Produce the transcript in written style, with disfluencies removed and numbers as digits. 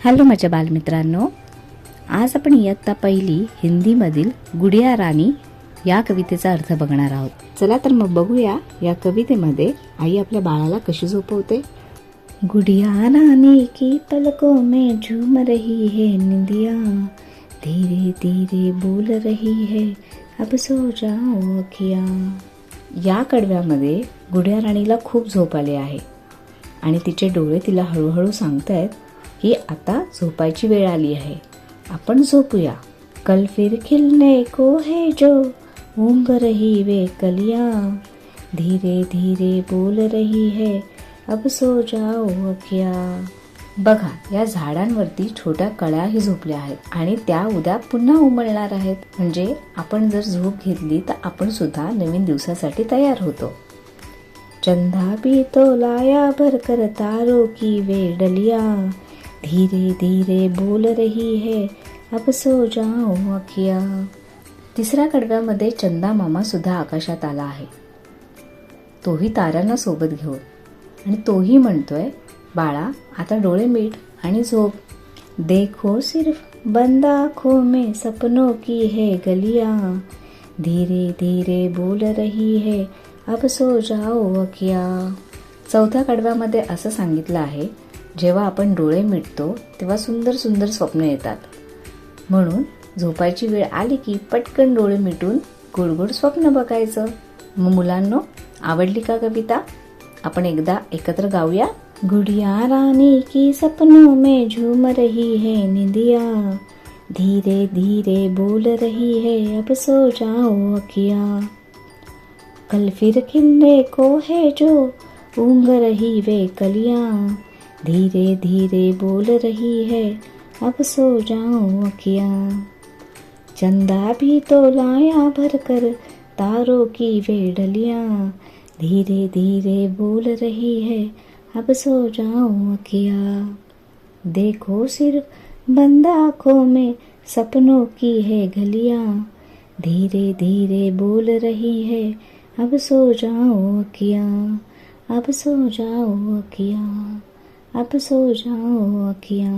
Hello माझ्या बालमित्रांनो, आज आपण इयत्ता पहिली हिंदीमधील गुडिया रानी या कवितेचा अर्थ बघणार आहोत. चला तर मग बघूया या कवितेमध्ये आई आपल्या बाळाला कशी झोपवते. गुडिया रानी की पलकों में झूम रही है निंदिया, धीरे धीरे बोल रही है अब सो जाओ अखिया. या कडव्यामध्ये गुडिया राणीला खूप झोप आली आहे आणि तिचे डोळे तिला हळूहळू सांगतायत की आता झोपायची वेळ आली आहे, आपण झोपूया. कल फिर खिलने को है जो ऊँग रही वे कलियाँ, धीरे धीरे बोल रही है अब सो जाओ अखिया. बघा, या झाडांवरती छोट्या कळ्याही झोपल्या आहेत आणि त्या उद्या पुन्हा उमलणार आहेत. म्हणजे आपण जर झोप घेतली तर आपण सुद्धा नवीन दिवसासाठी तयार होतो. चंदा भी तो लाया भरकर तारों की वे डलियाँ, धीरे धीरे बोल रही है अब सो जाओ अखिया. तिसऱ्या कडव्यामध्ये चंदा मामा सुद्धा आकाशात आला आहे, तोही ताऱ्यांना सोबत घेऊन, आणि तोही म्हणतोय, बाळा आता डोळे मीट आणि झोप. देखो सिर्फ बंद आँखों में सपनों की है गलियाँ, धीरे धीरे बोल रही है अब सो जाओ अखिया. चौथ्या कडव्यामध्ये असं सांगितलं आहे, जेव्हा आपण डोळे मिटतो तेव्हा सुंदर सुंदर स्वप्न येतात, म्हणून झोपायची वेळ आली की पटकन डोळे मिटून गोड गोड स्वप्न बघायचं. मग मुलांनो, आवडली का कविता? आपण एकदा एकत्र गाऊया. गुडिया रानी की सपनों में झूम रही है निंदिया, धीरे धीरे बोल रही है अब सो जाओ अखिया. कल फिर खिलने को है जो ऊँग रही वे कलियाँ, धीरे धीरे बोल रही है अब सो जाओ अखिया. चंदा भी तो लाया भरकर तारों की वे डलियाँ, धीरे धीरे बोल रही है अब सो जाओ अखिया. देखो सिर्फ बंद आँखों में सपनों की है गलियाँ, धीरे धीरे बोल रही है अब सो जाओ अखिया. अब सो जाओ अखिया, अब सो जाओ अखिया.